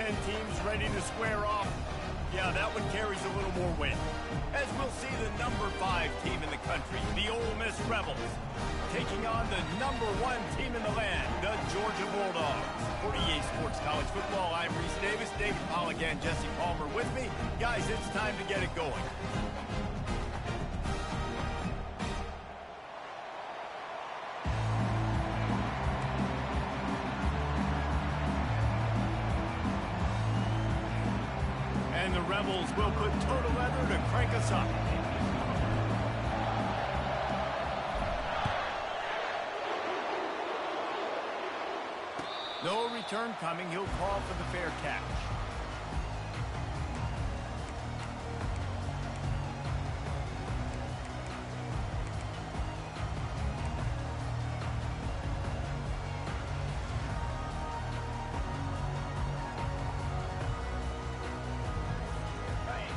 10 teams ready to square off. Yeah, that one carries a little more weight. As we'll see the number 5 team in the country, the Ole Miss Rebels, taking on the number 1 team in the land, the Georgia Bulldogs. For EA Sports College Football, I'm Reese Davis, David Pollock, and Jesse Palmer with me. Guys, it's time to get it going. And the Rebels will put total leather to crank us up. No return coming. He'll call for the fair catch.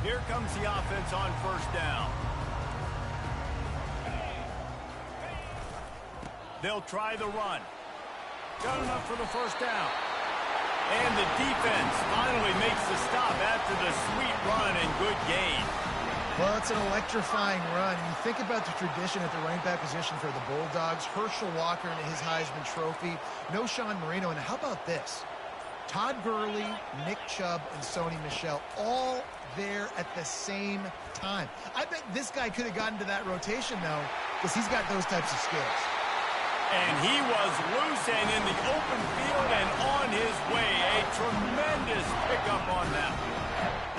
Here comes the offense on first down. They'll try the run. Got enough for the first down. And the defense finally makes the stop after the sweet run and good gain. Well, it's an electrifying run. You think about the tradition at the running back position for the Bulldogs. Herschel Walker and his Heisman Trophy. No Sean Marino. And how about this? Todd Gurley, Nick Chubb, and Sony Michel all there at the same time. I bet this guy could have gotten to that rotation, though, because he's got those types of skills. And he was loose and in the open field and on his way. A tremendous pickup on that.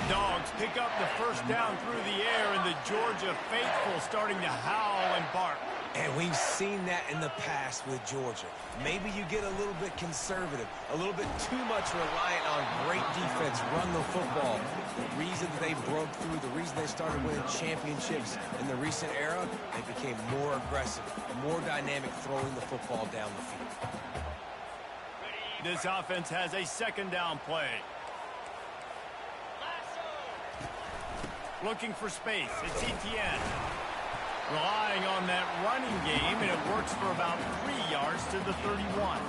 Dogs pick up the first down through the air, and the Georgia faithful starting to howl and bark. And we've seen that in the past with Georgia. Maybe you get a little bit conservative, a little bit too much reliant on great defense, run the football. The reason they broke through, the reason they started winning championships in the recent era, they became more aggressive, more dynamic throwing the football down the field. This offense has a second down play. Looking for space. It's Etienne. Relying on that running game, and it works for about 3 yards to the 31.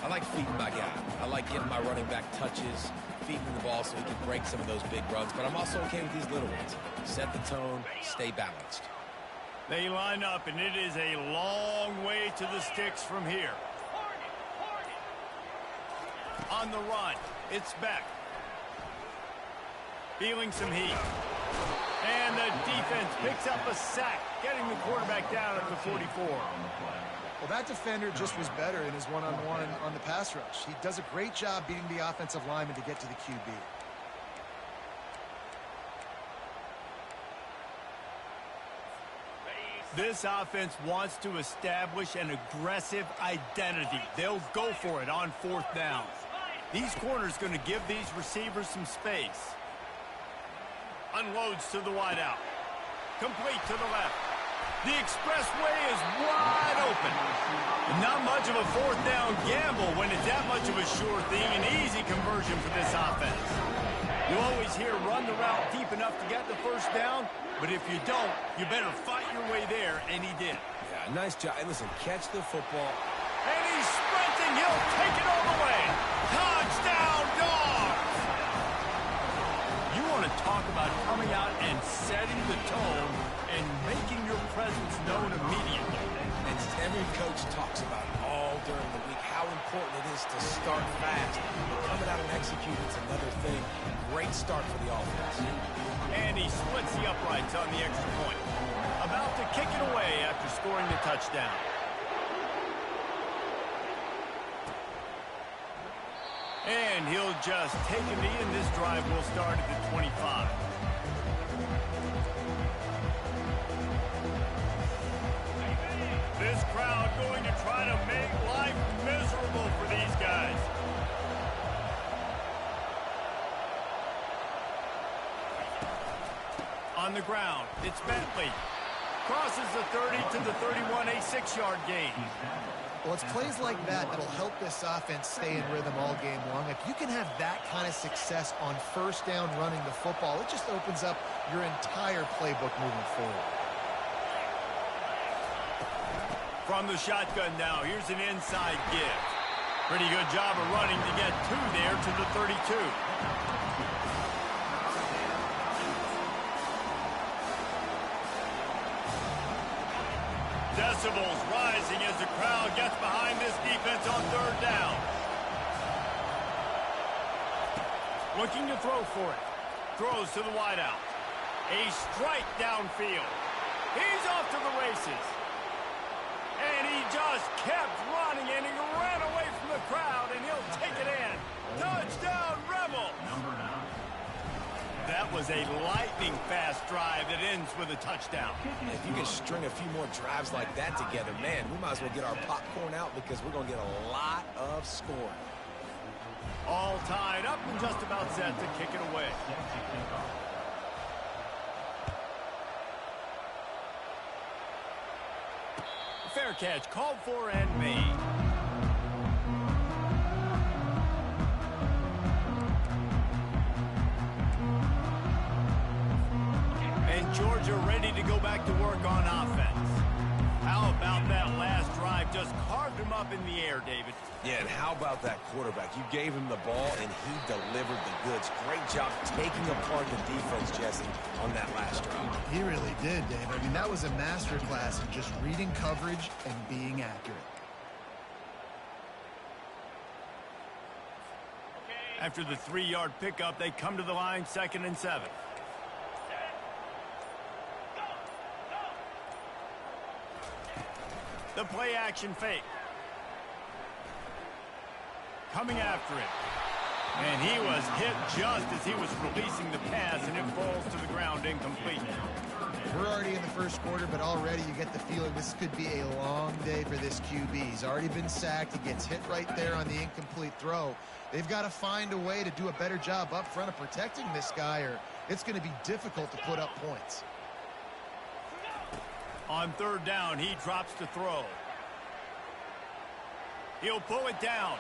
I like feeding my guy. I like getting my running back touches, feeding the ball so he can break some of those big runs, but I'm also okay with these little ones. Set the tone, stay balanced. They line up, and it is a long way to the sticks from here. On the run, it's Beck. Feeling some heat. And the defense picks up a sack, getting the quarterback down at the 44. Well, that defender just was better in his one-on-one on the pass rush. He does a great job beating the offensive lineman to get to the QB. This offense wants to establish an aggressive identity. They'll go for it on fourth down. These corners going to give these receivers some space. Unloads to the wideout. Complete to the left. The expressway is wide open. Not much of a fourth down gamble when it's that much of a sure thing. An easy conversion for this offense. You always hear run the route deep enough to get the first down, but if you don't, you better fight your way there, and he did. Yeah, nice job. And listen, catch the football. And he's sprinting. He'll take it all the way. Touchdown, Dogs! You want to talk about coming out and setting the tone and making your presence known immediately. And every coach talks about it all during the week, how important it is to start fast. Coming out and executing is another thing. Great start for the offense. And he splits the uprights on the extra point. About to kick it away after scoring the touchdown. And he'll just take a knee, and this drive will start at the 25. This crowd going to try to make life miserable for these guys. On the ground, it's Bentley. Crosses the 30 to the 31, a 6-yard gain. Well, it's plays like that that'll help this offense stay in rhythm all game long. If you can have that kind of success on first down running the football, it just opens up your entire playbook moving forward. From the shotgun now, here's an inside give. Pretty good job of running to get two there to the 32. Decibels rising as the crowd gets behind this defense on third down. Looking to throw for it. Throws to the wideout. A strike downfield. He's off to the races. And he just kept running, and he ran away from the crowd, and he'll take it in. Touchdown, Rebel! That was a lightning-fast drive that ends with a touchdown. If you can string a few more drives like that together, man, we might as well get our popcorn out because we're going to get a lot of scoring. All tied up and just about set to kick it away. Fair catch called for and made. And Georgia ready to go back to work on offense. How about that last drive? Just carved him up in the air, David. Yeah, and how about that quarterback? You gave him the ball, and he delivered the goods. Great job taking apart the defense, Jesse, on that last drive. He really did, Dave. I mean, that was a masterclass in just reading coverage and being accurate. After the 3-yard pickup, they come to the line, 2nd and 7. The play action fake. Coming after it. And he was hit just as he was releasing the pass, and it falls to the ground incomplete. We're already in the first quarter, but already you get the feeling this could be a long day for this QB. He's already been sacked. He gets hit right there on the incomplete throw. They've got to find a way to do a better job up front of protecting this guy, or it's going to be difficult to put up points. On third down, he drops to throw. He'll pull it down.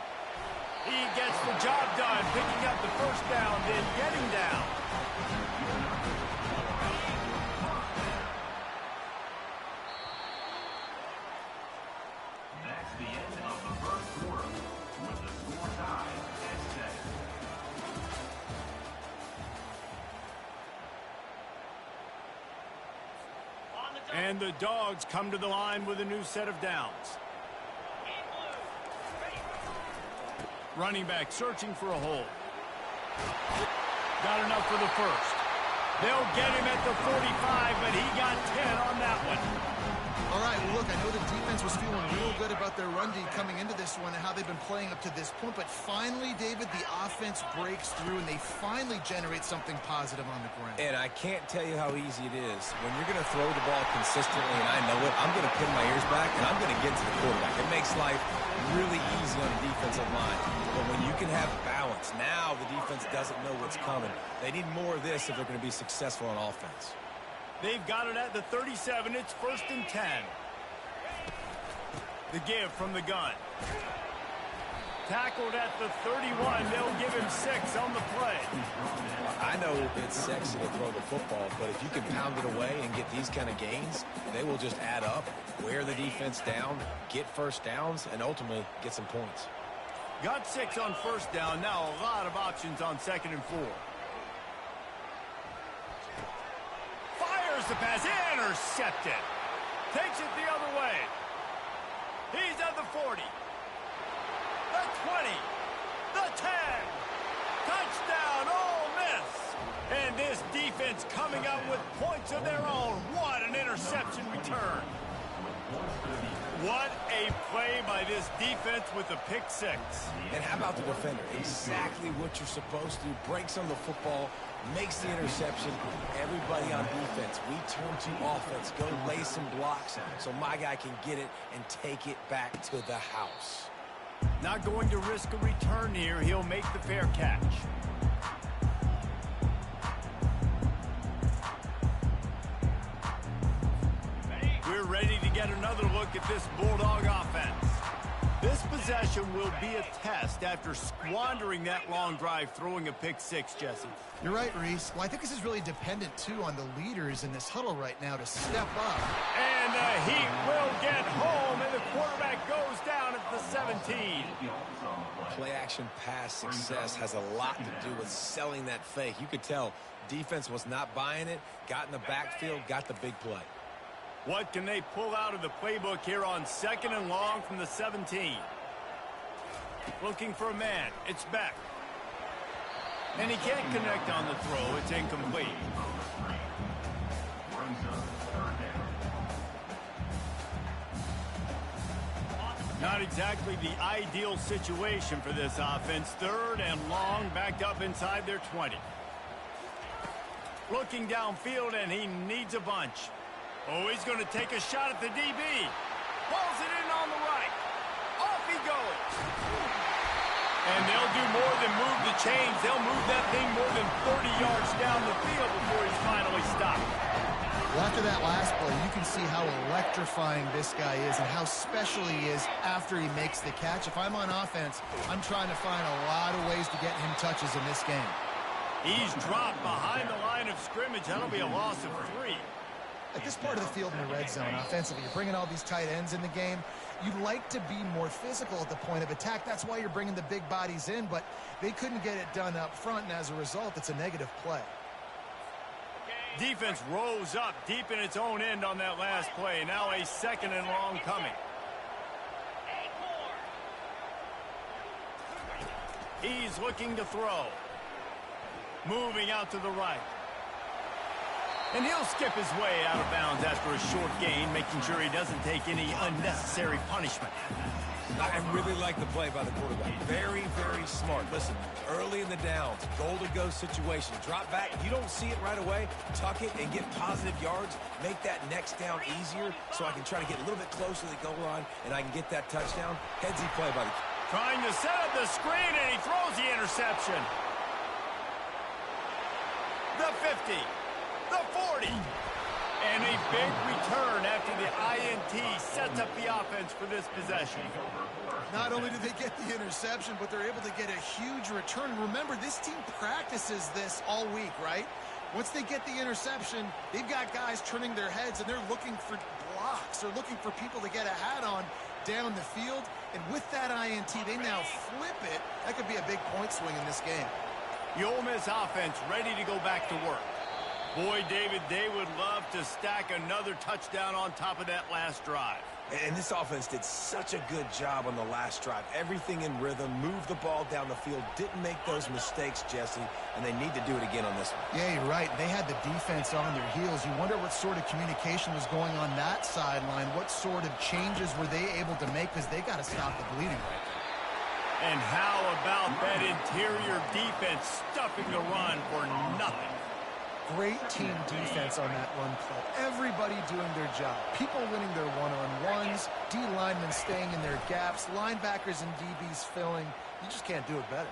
He gets the job done, picking up the first down, then getting down. That's the end of the first quarter with the score tied at 7. And the Dogs come to the line with a new set of downs. Running back searching for a hole. Got enough for the first. They'll get him at the 45, but he got 10 on that one. All right, well, look, I know the defense was feeling real good about their run D coming into this one and how they've been playing up to this point, but finally, David, the offense breaks through and they finally generate something positive on the ground. And I can't tell you how easy it is. When you're going to throw the ball consistently, and I know it, I'm going to pin my ears back, and I'm going to get to the quarterback. It makes life really easy on the defensive line. But when you can have balance, now the defense doesn't know what's coming. They need more of this if they're going to be successful on offense. They've got it at the 37. It's 1st and 10. The give from the gun. Tackled at the 31. They'll give him 6 on the play. I know it's sexy to throw the football, but if you can pound it away and get these kind of gains, they will just add up, wear the defense down, get first downs, and ultimately get some points. Got 6 on first down. Now a lot of options on 2nd and 4. Fires the pass. Intercepted. Takes it the other way. He's at the 40. The 20. The 10. Touchdown, Ole Miss. And this defense coming up with points of their own. What an interception return. What a play by this defense with the pick 6. And how about the defender? Exactly what you're supposed to. Breaks on the football, makes the interception. Everybody on defense, we turn to offense. Go lay some blocks so my guy can get it and take it back to the house. Not going to risk a return here. He'll make the fair catch. We're ready to get another look at this Bulldog offense. This possession will be a test after squandering that long drive, throwing a pick 6, Jesse. You're right, Reese. Well, I think this is really dependent, too, on the leaders in this huddle right now to step up. And the Heat will get home, and the quarterback goes down at the 17. Play-action pass success has a lot to do with selling that fake. You could tell defense was not buying it, got in the backfield, got the big play. What can they pull out of the playbook here on 2nd and long from the 17? Looking for a man. It's Beck. And he can't connect on the throw. It's incomplete. Not exactly the ideal situation for this offense. 3rd and long, backed up inside their 20. Looking downfield, and he needs a bunch. Oh, he's going to take a shot at the DB. Pulls it in on the right. Off he goes. And they'll do more than move the chains. They'll move that thing more than 30 yards down the field before he's finally stopped. Well, after that last play, you can see how electrifying this guy is and how special he is after he makes the catch. If I'm on offense, I'm trying to find a lot of ways to get him touches in this game. He's dropped behind the line of scrimmage. That'll be a loss of 3. At this part of the field in the red zone, offensively, you're bringing all these tight ends in the game. You'd like to be more physical at the point of attack. That's why you're bringing the big bodies in, but they couldn't get it done up front, and as a result, it's a negative play. Defense rose up deep in its own end on that last play. Now a 2nd and long coming. He's looking to throw. Moving out to the right. And he'll skip his way out of bounds after a short gain, making sure he doesn't take any unnecessary punishment. I really like the play by the quarterback. Very, very smart. Listen, early in the downs, goal-to-go situation. Drop back. If you don't see it right away, tuck it and get positive yards. Make that next down easier so I can try to get a little bit closer to the goal line and I can get that touchdown. Headsy play by the... Trying to set up the screen, and he throws the interception. The 50. The 40. And a big return after the INT sets up the offense for this possession. Not only do they get the interception, but they're able to get a huge return. Remember, this team practices this all week, right? Once they get the interception, they've got guys turning their heads, and they're looking for blocks. They're looking for people to get a hat on down the field. And with that INT, they now flip it. That could be a big point swing in this game. The Ole Miss offense ready to go back to work. Boy, David, they would love to stack another touchdown on top of that last drive. And this offense did such a good job on the last drive. Everything in rhythm, moved the ball down the field, didn't make those mistakes, Jesse, and they need to do it again on this one. Yeah, you're right. They had the defense on their heels. You wonder what sort of communication was going on that sideline. What sort of changes were they able to make, because they got to stop the bleeding right there. And how about that interior defense stuffing the run for nothing? Great team defense on that run play. Everybody doing their job. People winning their one-on-ones, D linemen staying in their gaps, linebackers and DBs filling. You just can't do it better.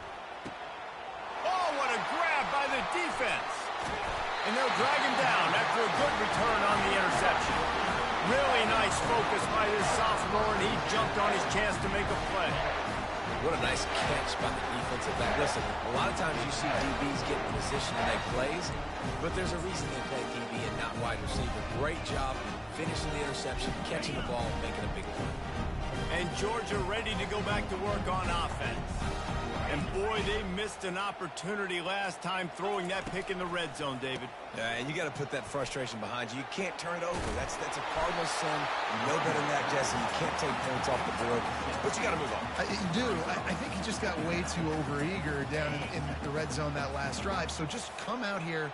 Oh, what a grab by the defense. And they'll drag him down after a good return on the interception. Really nice focus by this sophomore, and he jumped on his chance to make a play. What a nice catch by the defensive back. Listen, a lot of times you see DBs get in position to make plays, but there's a reason they play DB and not wide receiver. Great job finishing the interception, catching the ball, and making a big play. And Georgia ready to go back to work on offense. And boy, they missed an opportunity last time throwing that pick in the red zone, David. And you got to put that frustration behind you. You can't turn it over. That's a cardinal sin. You know better than that, Jesse. You can't take points off the board, but you got to move on. You do. I think he just got way too overeager down in the red zone that last drive. So just come out here,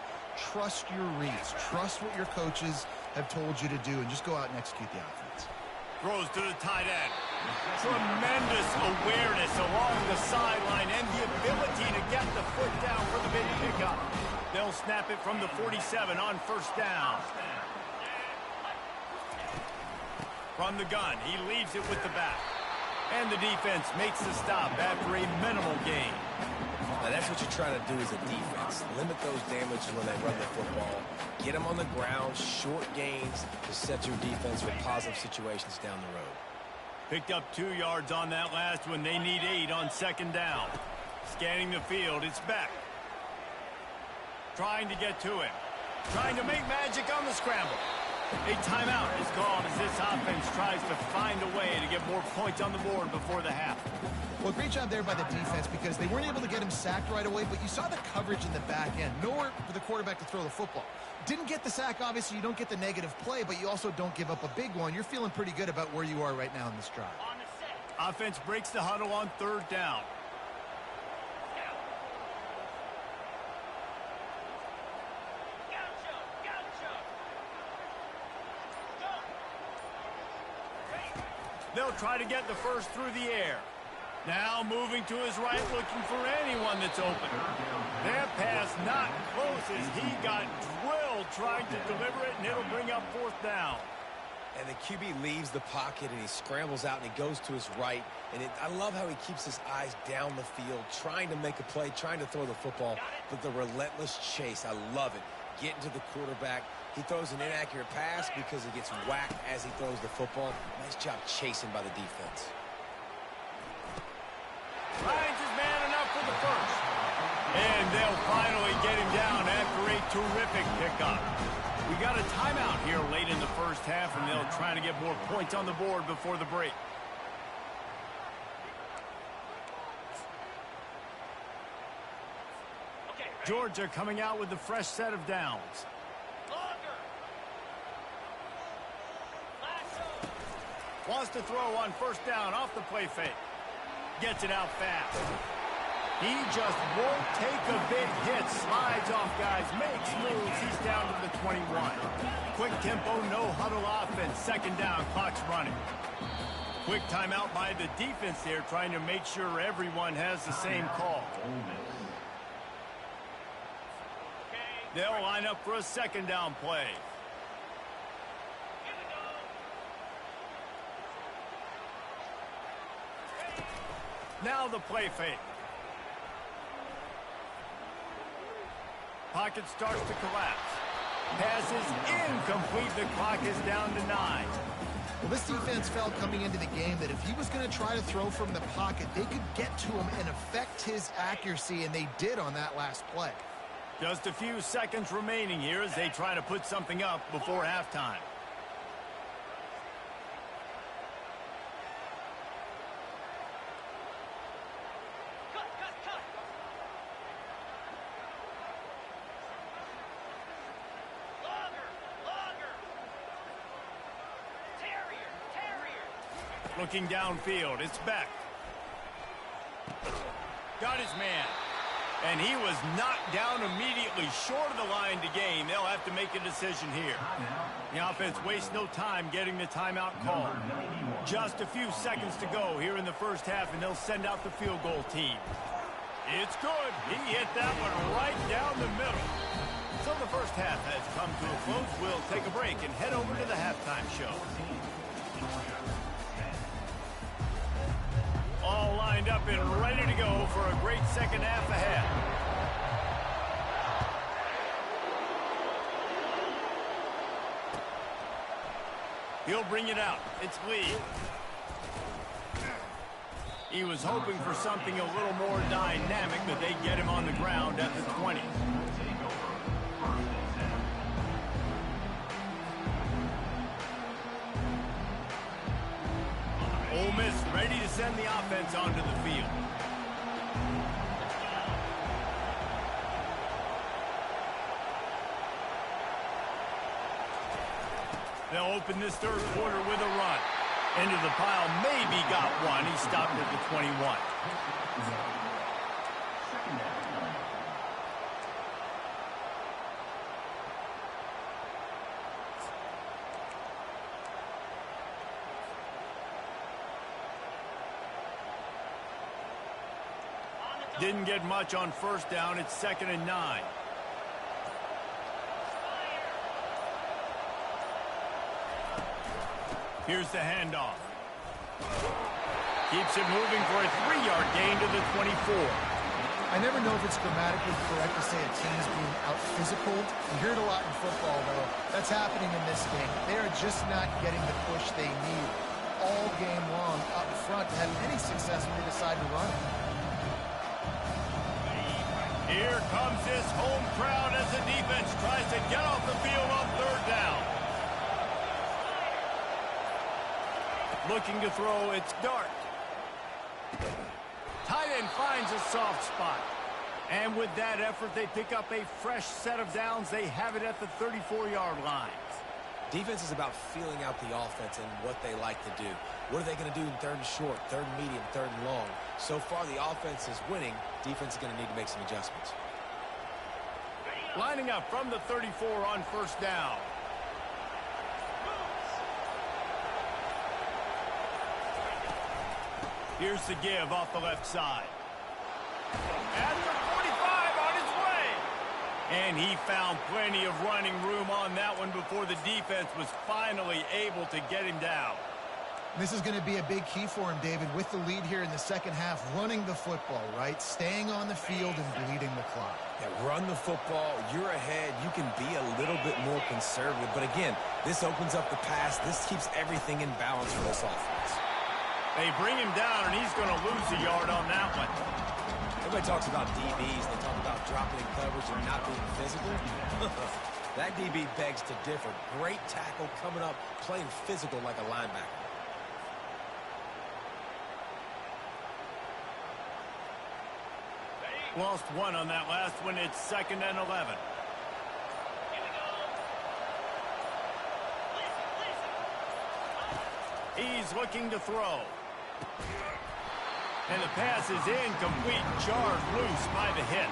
trust your reads, trust what your coaches have told you to do, and just go out and execute the offense. Throws to the tight end. Tremendous awareness along the sideline and the ability to get the foot down for the big pickup. They'll snap it from the 47 on first down. From the gun, he leaves it with the back. And the defense makes the stop after a minimal gain. Now that's what you're trying to do as a defense. Limit those damages when they run the football. Get them on the ground, short gains to set your defense for positive situations down the road. Picked up 2 yards on that last one. They need 8 on second down. Scanning the field, it's Beck. Trying to get to him. Trying to make magic on the scramble. A timeout is called as this offense tries to find a way to get more points on the board before the half. Well, great job there by the defense because they weren't able to get him sacked right away, but you saw the coverage in the back end. Nowhere for the quarterback to throw the football. Didn't get the sack, obviously. You don't get the negative play, but you also don't give up a big one. You're feeling pretty good about where you are right now in this drive. Offense breaks the huddle on third down. They'll try to get the first through the air. Now moving to his right, looking for anyone that's open. That pass not close as he got drilled trying to deliver it, and it'll bring up fourth down. And the QB leaves the pocket, and he scrambles out, and he goes to his right. And I love how he keeps his eyes down the field, trying to make a play, trying to throw the football. But the relentless chase, I love it. Getting to the quarterback. He throws an inaccurate pass because he gets whacked as he throws the football. Nice job chasing by the defense. Finds his man enough for the first. And they'll finally get him down after a terrific pickup. We got a timeout here late in the first half, and they'll try to get more points on the board before the break. Georgia coming out with a fresh set of downs. Wants to throw on first down off the play fake. Gets it out fast. He just won't take a big hit. Slides off guys, makes moves. He's down to the 21. Quick tempo, no huddle offense. Second down, clock's running. Quick timeout by the defense there, trying to make sure everyone has the same call. They'll line up for a second down play. Now the play fake. Pocket starts to collapse. Pass is incomplete. The clock is down to 9. Well, this defense felt coming into the game that if he was going to try to throw from the pocket, they could get to him and affect his accuracy, and they did on that last play. Just a few seconds remaining here as they try to put something up before halftime. Looking downfield, it's Beck. Got his man. And he was knocked down immediately short of the line to gain. They'll have to make a decision here. The offense wastes no time getting the timeout called. Just a few seconds to go here in the first half, and they'll send out the field goal team. It's good. He hit that one right down the middle. So the first half has come to a close. We'll take a break and head over to the halftime show. All lined up and ready to go for a great second half ahead. He'll bring it out. It's Lee. He was hoping for something a little more dynamic, but they get him on the ground at the 20. Ole Miss ready to send the offense onto the field. They'll open this third quarter with a run. Into the pile, maybe got one. He stopped at the 21. Didn't get much on first down. It's 2nd and 9. Here's the handoff. Keeps it moving for a 3-yard gain to the 24. I never know if it's grammatically correct to say a team's being out-physical. You hear it a lot in football, though. That's happening in this game. They are just not getting the push they need all game long up front to have any success when they decide to run it. Here comes this home crowd as the defense tries to get off the field on third down. Looking to throw, it's Dart. Tight end finds a soft spot. And with that effort, they pick up a fresh set of downs. They have it at the 34-yard line. Defense is about feeling out the offense and what they like to do. What are they going to do in third and short, third and medium, third and long? So far, the offense is winning. Defense is going to need to make some adjustments. Lining up from the 34 on first down. Here's the give off the left side. At the 45 on his way. And he found plenty of running room on that one before the defense was finally able to get him down. This is going to be a big key for him, David, with the lead here in the second half, running the football, right? Staying on the field and bleeding the clock. Yeah, run the football. You're ahead. You can be a little bit more conservative. But again, this opens up the pass. This keeps everything in balance for this offense. They bring him down, and he's going to lose a yard on that one. Everybody talks about DBs. They talk about dropping in coverage and not being physical. That DB begs to differ. Great tackle coming up, playing physical like a linebacker. Lost one on that last one. It's 2nd and 11. He's looking to throw. And the pass is incomplete. Jarred loose by the hit.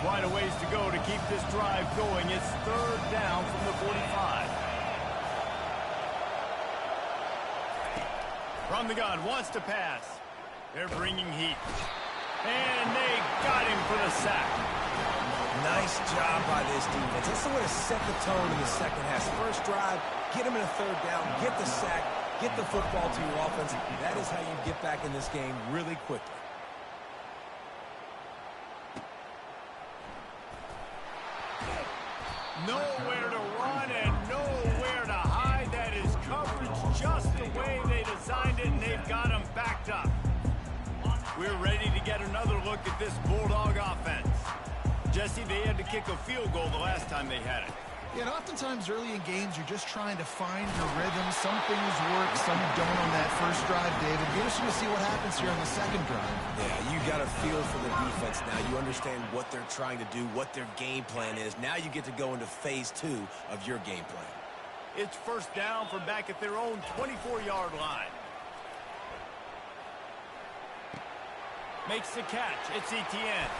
Quite a ways to go to keep this drive going. It's 3rd down from the 45. From the gun, wants to pass. They're bringing heat. And they got him for the sack. Nice job by this defense. That's the way to set the tone in the second half. First drive, get him in a 3rd down, get the sack, get the football to your offense. That is how you get back in this game really quickly. Nowhere to run and nowhere to hide. That is coverage just the way they designed it, and they've got them backed up. We're ready to get another look at this Bulldog offense. Jesse, they had to kick a field goal the last time they had it. Yeah, and oftentimes early in games, you're just trying to find your rhythm. Some things work, some don't on that first drive, David. Be interesting to see what happens here on the second drive. Yeah, you got a feel for the defense now. You understand what they're trying to do, what their game plan is. Now you get to go into phase 2 of your game plan. It's first down from back at their own 24-yard line. Makes the catch. It's Etienne.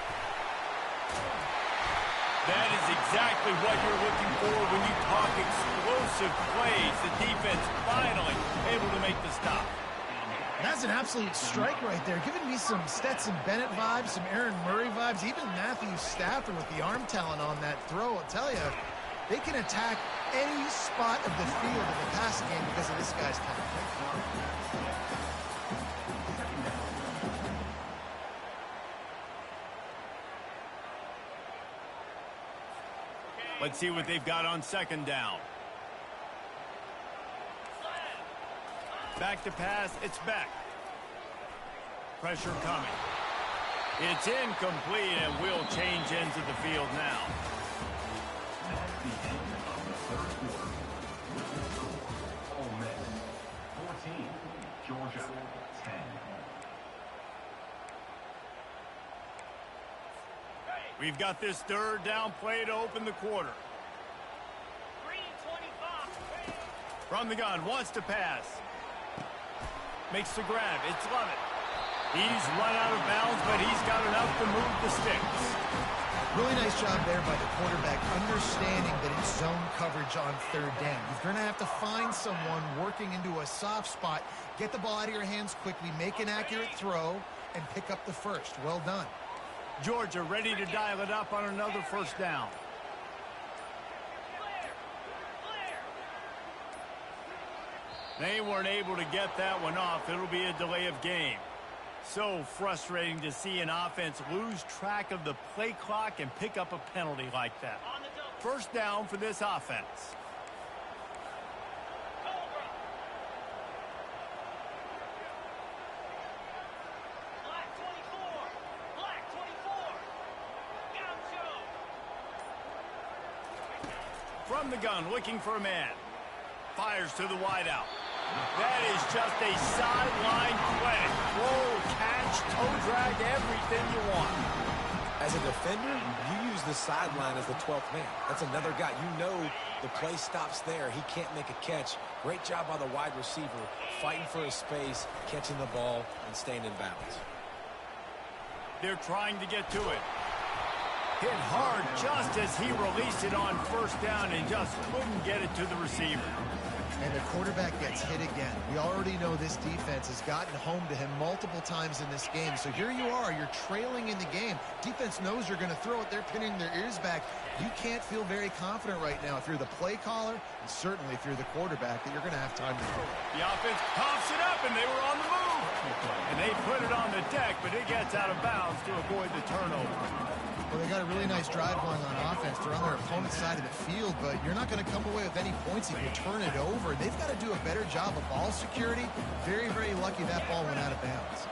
That is exactly what you're looking for when you talk explosive plays. The defense finally able to make the stop. That's an absolute strike right there. Giving me some Stetson Bennett vibes, some Aaron Murray vibes, even Matthew Stafford with the arm talent on that throw. I'll tell you, they can attack any spot of the field in the passing game because of this guy's talent. Let's see what they've got on 2nd down. Back to pass. It's Beck. Pressure coming. It's incomplete, and we'll change ends of the field now. That's the end of the 3rd quarter. Ole Miss 14, Georgia 10. We've got this 3rd down play to open the quarter. From the gun, wants to pass. Makes the grab. It's Lovett. He's run out of bounds, but he's got enough to move the sticks. Really nice job there by the quarterback, understanding that it's zone coverage on 3rd down. You're going to have to find someone working into a soft spot, get the ball out of your hands quickly, make an accurate throw, and pick up the first. Well done. Georgia ready to dial it up on another first down. They weren't able to get that one off. It'll be a delay of game. So frustrating to see an offense lose track of the play clock and pick up a penalty like that. First down for this offense. From the gun, looking for a man. Fires to the wideout. That is just a sideline clinic. Roll, catch, toe drag, everything you want. As a defender, you use the sideline as the 12th man. That's another guy. You know the play stops there. He can't make a catch. Great job by the wide receiver, fighting for his space, catching the ball, and staying in bounds. They're trying to get to it. Hit hard just as he released it on first down and just couldn't get it to the receiver. And the quarterback gets hit again. We already know this defense has gotten home to him multiple times in this game. So here you are, you're trailing in the game. Defense knows you're going to throw it. They're pinning their ears back. You can't feel very confident right now if you're the play caller, and certainly if you're the quarterback, that you're going to have time to throw it. The offense coughs it up, and they were on the move. And they put it on the deck, but it gets out of bounds to avoid the turnover. Well, they got a really nice drive going on offense. They're on their opponent's side of the field, but you're not going to come away with any points if you turn it over. They've got to do a better job of ball security. Very, very lucky that ball went out of bounds.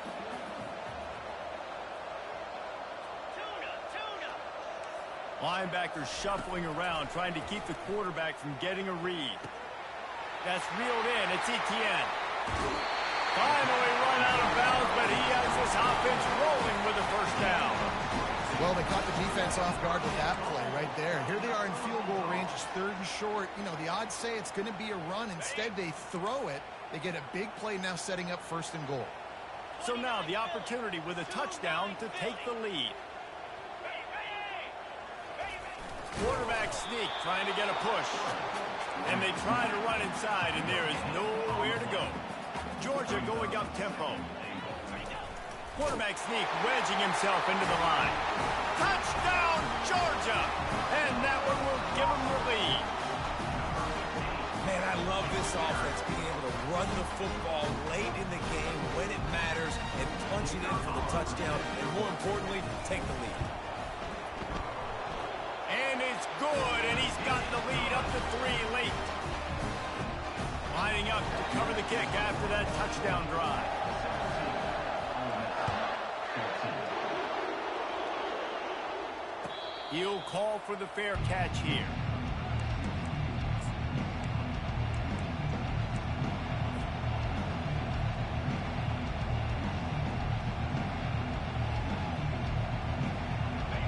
Linebackers shuffling around, trying to keep the quarterback from getting a read. That's reeled in. It's Etienne. Finally run out of bounds, but he has this offense rolling with a first down. Well, they caught the defense off guard with that play right there. Here they are in field goal range. It's 3rd and short. You know, the odds say it's going to be a run. Instead, they throw it. They get a big play now setting up 1st and goal. So now the opportunity with a touchdown to take the lead. Quarterback sneak, trying to get a push. And they try to run inside, and there is nowhere to go. Georgia going up tempo. Quarterback sneak, wedging himself into the line. Touchdown, Georgia! And that one will give them the lead. Man, I love this offense, being able to run the football late in the game when it matters and punch it in for the touchdown, and more importantly, take the lead. And it's good, and he's got the lead up to 3 late. Lining up to cover the kick after that touchdown drive. He'll call for the fair catch here.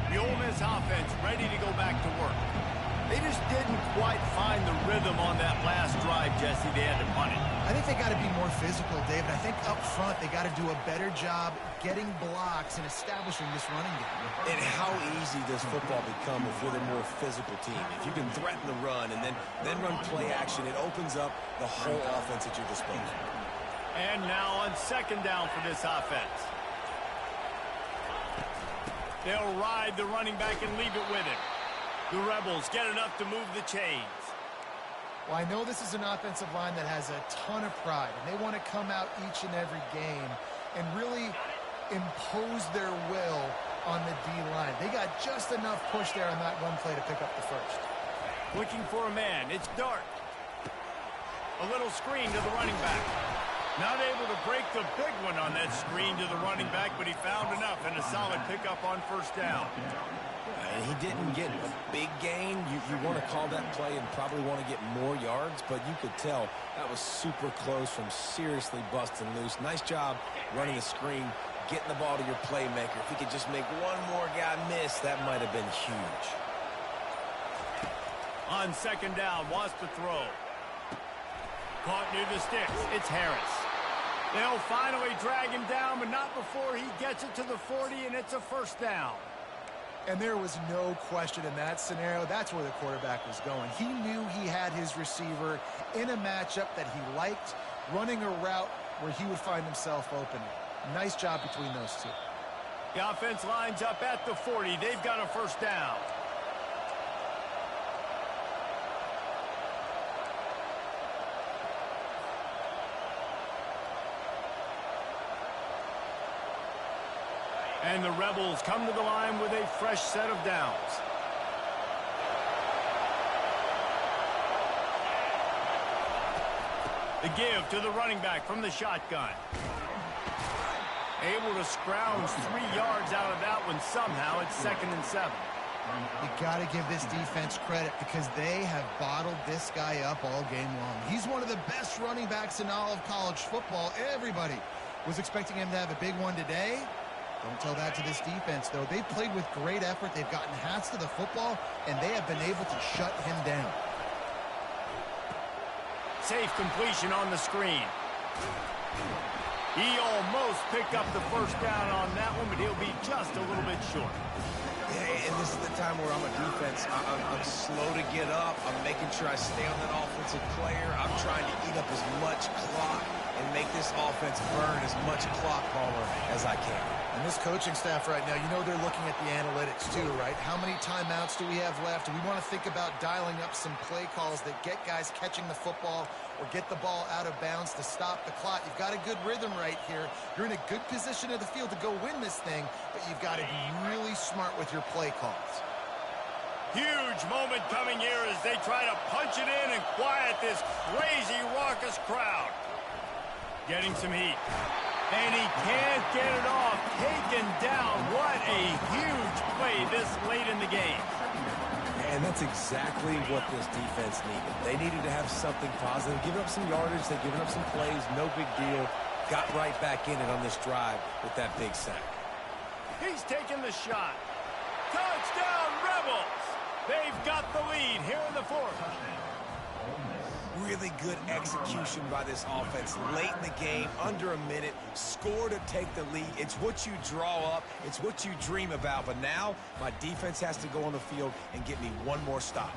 The Ole Miss offense ready to go back to work. They just didn't quite find the rhythm on that last drive, Jesse. They had to punt it. I think they got to be more physical, David. I think up front they got to do a better job getting blocks and establishing this running game. And how easy does football become if you're the more physical team? If you can threaten the run and then run play action, it opens up the whole offense at your disposal. And now on 2nd down for this offense. They'll ride the running back and leave it with him. The Rebels get enough to move the chains. Well, I know this is an offensive line that has a ton of pride, and they want to come out each and every game and really impose their will on the D-line. They got just enough push there on that one play to pick up the first. Looking for a man. It's Dart. A little screen to the running back. Not able to break the big one on that screen to the running back, but he found enough and a solid pickup on 1st down. And he didn't get a big gain. You want to call that play and probably want to get more yards, but you could tell that was super close from seriously busting loose. Nice job running the screen, getting the ball to your playmaker. If he could just make one more guy miss, that might have been huge. On 2nd down, wants to throw. Caught near the sticks. It's Harris. They'll finally drag him down, but not before he gets it to the 40, and it's a 1st down. And there was no question in that scenario. That's where the quarterback was going. He knew he had his receiver in a matchup that he liked, running a route where he would find himself open. Nice job between those two. The offense lines up at the 40. They've got a 1st down. And the Rebels come to the line with a fresh set of downs. The give to the running back from the shotgun. Able to scrounge 3 yards out of that one somehow. It's 2nd and 7. You got to give this defense credit because they have bottled this guy up all game long. He's one of the best running backs in all of college football. Everybody was expecting him to have a big one today. Don't tell that to this defense, though. They played with great effort. They've gotten hats to the football, and they have been able to shut him down. Safe completion on the screen. He almost picked up the first down on that one, but he'll be just a little bit short. Yeah, and this is the time where I'm a defense. I'm slow to get up. I'm making sure I stay on that offensive player. I'm trying to eat up as much clock and make this offense burn as much clock, Palmer, as I can. And this coaching staff right now, you know they're looking at the analytics too, right? How many timeouts do we have left? Do we want to think about dialing up some play calls that get guys catching the football or get the ball out of bounds to stop the clock? You've got a good rhythm right here. You're in a good position of the field to go win this thing, but you've got to be really smart with your play calls. Huge moment coming here as they try to punch it in and quiet this crazy, raucous crowd. Getting some heat. And he can't get it off. Taken down. What a huge play this late in the game. And that's exactly what this defense needed. They needed to have something positive. Giving up some yardage. They've given up some plays. No big deal. Got right back in it on this drive with that big sack. He's taking the shot. Touchdown, Rebels. They've got the lead here in the fourth. Really good execution by this offense. Late in the game, under a minute, score to take the lead. It's what you draw up. It's what you dream about. But now, my defense has to go on the field and get me one more stop.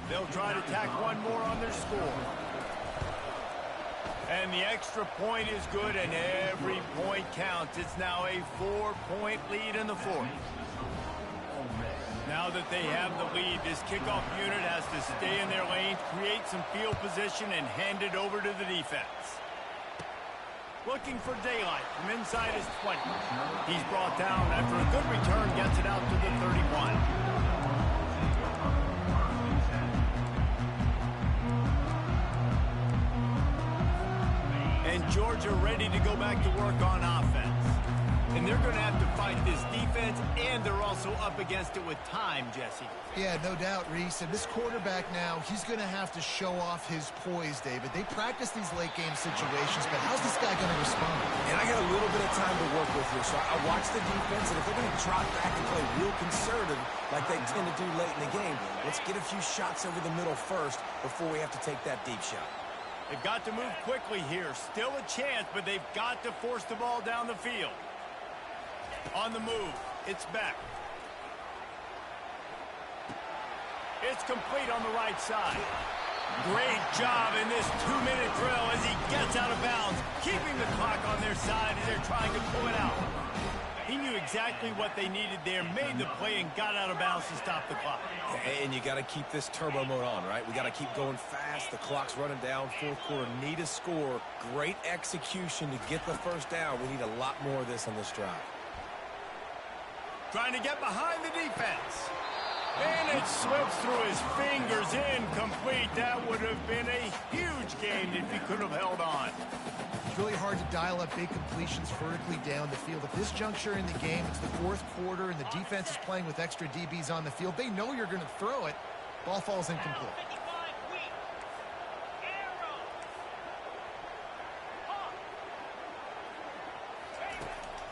They'll try to tack one more on their score. And the extra point is good, and every point counts. It's now a 4-point lead in the fourth. Now that they have the lead, this kickoff unit has to stay in their lane, create some field position, and hand it over to the defense. Looking for daylight from inside his 20. He's brought down after a good return, gets it out to the 31. And Georgia ready to go back to work on offense. And they're going to have to fight this defense, and they're also up against it with time, Jesse. Yeah, no doubt, Reese. And this quarterback now, he's going to have to show off his poise, David. They practice these late-game situations, but how's this guy going to respond? And I got a little bit of time to work with here, so I watch the defense, and if they're going to drop back and play real conservative like they tend to do late in the game, let's get a few shots over the middle first before we have to take that deep shot. They've got to move quickly here. Still a chance, but they've got to force the ball down the field. On the move, it's back. It's complete on the right side. Great job in this 2-minute drill as he gets out of bounds, keeping the clock on their side as they're trying to pull it out. He knew exactly what they needed there, made the play, and got out of bounds to stop the clock. And you got to keep this turbo mode on, right? We got to keep going fast. The clock's running down. Fourth quarter, need a score. Great execution to get the first down. We need a lot more of this on this drive. Trying to get behind the defense. And it slips through his fingers, incomplete. That would have been a huge gain if he could have held on. It's really hard to dial up big completions vertically down the field. At this juncture in the game, it's the fourth quarter, and the defense is playing with extra DBs on the field. They know you're going to throw it. Ball falls incomplete.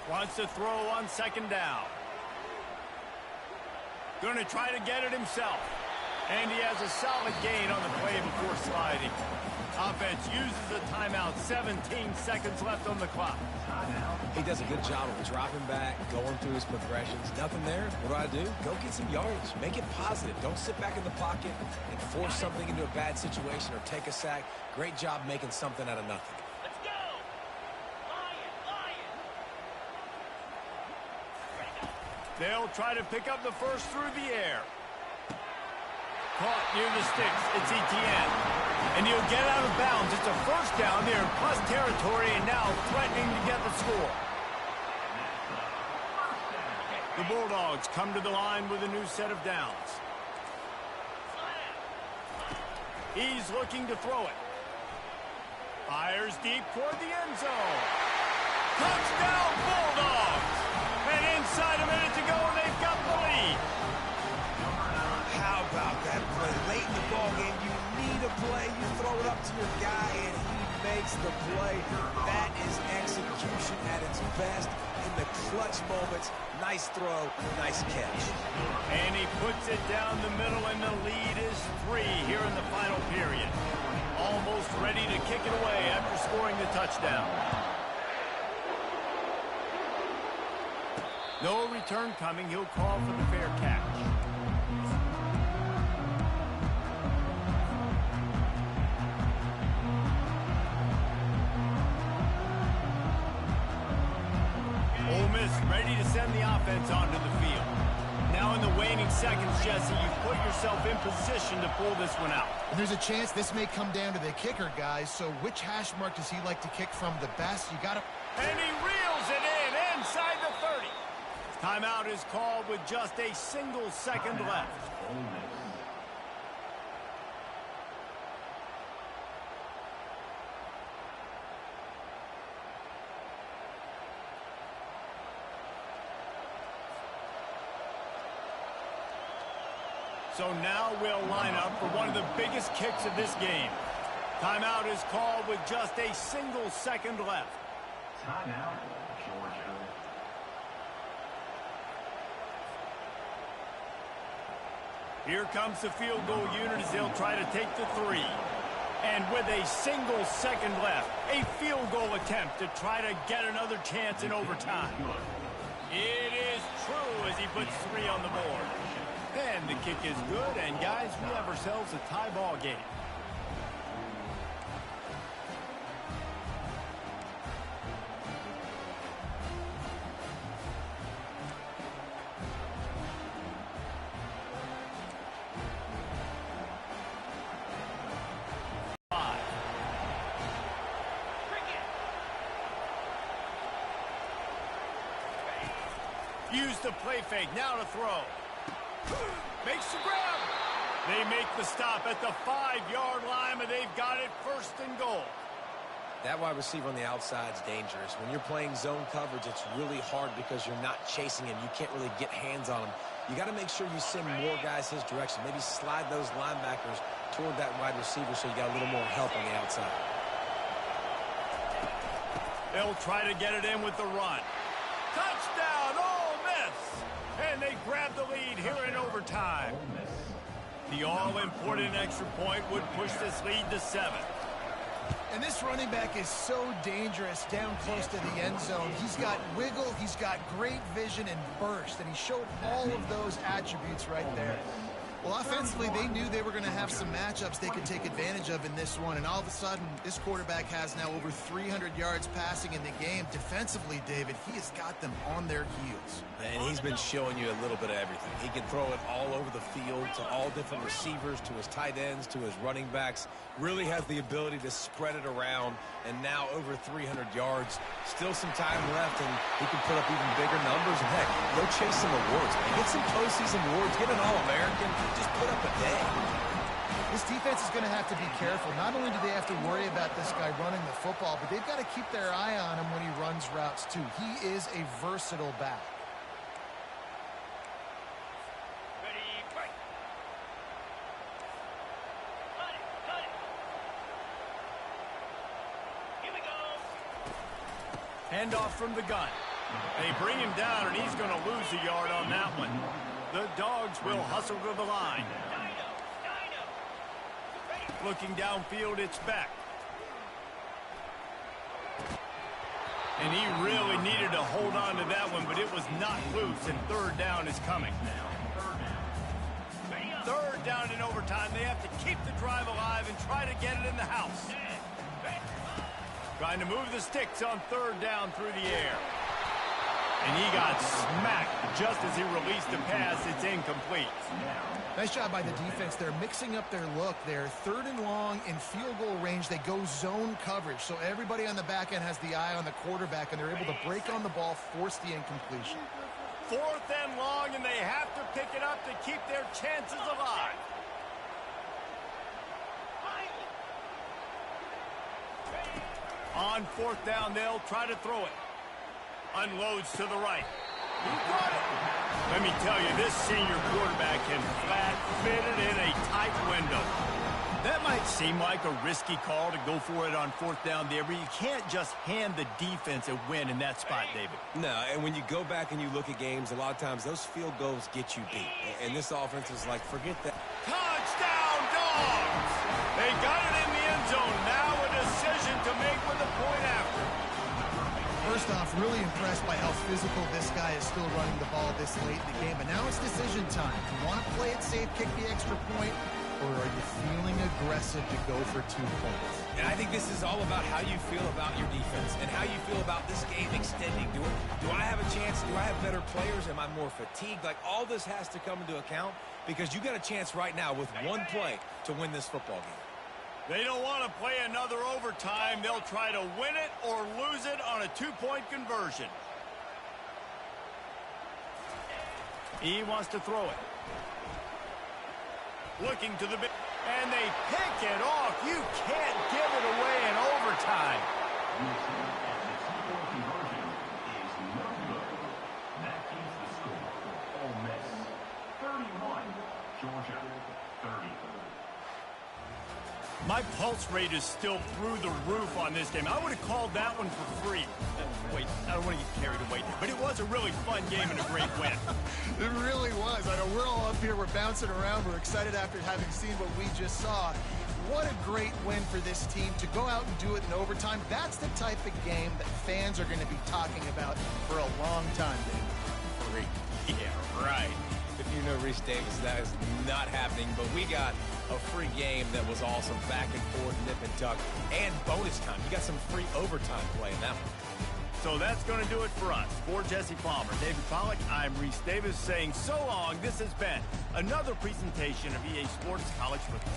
Wants to throw on second down. Going to try to get it himself. And he has a solid gain on the play before sliding. Offense uses a timeout. 17 seconds left on the clock. He does a good job of dropping back, going through his progressions. Nothing there. What do? Go get some yardage. Make it positive. Don't sit back in the pocket and force something into a bad situation or take a sack. Great job making something out of nothing. They'll try to pick up the first through the air. Caught near the sticks. It's Etienne. And he'll get out of bounds. It's a first down there in plus territory, and now threatening to get the score. The Bulldogs come to the line with a new set of downs. He's looking to throw it. Fires deep toward the end zone. Touchdown, Bulldogs! And inside a minute to go, and they've got the lead. about that play. Late in the ball game, you need a play. You throw it up to your guy, and he makes the play. That is execution at its best in the clutch moments. Nice throw, nice catch. And he puts it down the middle, and the lead is 3 here in the final period. Almost ready to kick it away after scoring the touchdown. No return coming. He'll call for the fair catch. Ole Miss ready to send the offense onto the field. Now in the waning seconds, Jesse, you've put yourself in position to pull this one out. And there's a chance this may come down to the kicker, guys. So which hash mark does he like to kick from the best? You got to... And he reels it in inside the 30. Timeout is called with just a single second left. So now we'll line up for one of the biggest kicks of this game. Timeout is called with just a single second left. Timeout, Georgia. Here comes the field goal unit as they'll try to take the 3. And with a single second left, a field goal attempt to try to get another chance in overtime. It is true as he puts 3 on the board. And the kick is good, and guys, we have ourselves a tie ball game. Use the play fake, now to throw. Makes the grab. They make the stop at the 5-yard line, but they've got it 1st and goal. That wide receiver on the outside is dangerous. When you're playing zone coverage, it's really hard because you're not chasing him. You can't really get hands on him. You got to make sure you send more guys his direction. Maybe slide those linebackers toward that wide receiver so you got a little more help on the outside. They'll try to get it in with the run. Touchdown, Ole Miss! And they grab the lead here in overtime. The all-important extra point would push this lead to 7. And this running back is so dangerous down close to the end zone. He's got wiggle, he's got great vision and burst, and he showed all of those attributes right there. Well, offensively, they knew they were going to have some matchups they could take advantage of in this one, and all of a sudden, this quarterback has now over 300 yards passing in the game. Defensively, David, he has got them on their heels. And he's been showing you a little bit of everything. He can throw it all over the field to all different receivers, to his tight ends, to his running backs. Really has the ability to spread it around, and now over 300 yards. Still some time left, and he can put up even bigger numbers. And heck, go chase some awards. Get some postseason awards. Get an All-American. Just put up a day. This defense is going to have to be careful. Not only do they have to worry about this guy running the football, but they've got to keep their eye on him when he runs routes, too. He is a versatile back. Handoff from the gun. They bring him down, and he's going to lose a yard on that one. The Dogs will hustle to the line. Looking downfield, it's Beck. And he really needed to hold on to that one, but it was not loose, and 3rd down is coming. 3rd down in overtime. They have to keep the drive alive and try to get it in the house. Trying to move the sticks on 3rd down through the air. And he got smacked just as he released the pass. It's incomplete. Nice job by the defense. They're mixing up their look. They're 3rd and long in field goal range. They go zone coverage. So everybody on the back end has the eye on the quarterback, and they're able to break on the ball, force the incompletion. 4th and long, and they have to pick it up to keep their chances alive. On 4th down, they'll try to throw it. Unloads to the right. He got it. Let me tell you, this senior quarterback can flat fit it Seemed like a risky call to go for it on fourth down there, but you can't just hand the defense a win in that spot, David. No, and when you go back and you look at games, a lot of times those field goals get you beat. And this offense is like, forget that. Touchdown, Dogs! They got it in the end zone. Now a decision to make with a point after. First off, really impressed by how physical this guy is still running the ball this late in the game. But now it's decision time. You want to play it safe, kick the extra point, or are you feeling aggressive to go for 2 points? And I think this is all about how you feel about your defense and how you feel about this game extending. Do I have a chance? Do I have better players? Am I more fatigued? Like, all this has to come into account because you got a chance right now with one play to win this football game. They don't want to play another overtime. They'll try to win it or lose it on a 2-point conversion. He wants to throw it. Looking to the big, and they pick it off. You can't give it away in overtime. The 2-point conversion is no good. That keeps the score for Ole Miss 31, Georgia 30. My pulse rate is still through the roof on this game. I would have called that one for free. Wait, I don't want to get carried away, but it was a really fun game and a great win. It really was. I know we're all up here. We're bouncing around. We're excited after having seen what we just saw. What a great win for this team to go out and do it in overtime. That's the type of game that fans are going to be talking about for a long time, Dave. Yeah, right. If you know Reese Davis, that is not happening, but we got a free game that was awesome, back and forth, nip and tuck, and bonus time. You got some free overtime play in that one. So that's going to do it for us. For Jesse Palmer, David Pollack, I'm Reese Davis saying so long. This has been another presentation of EA Sports College Football.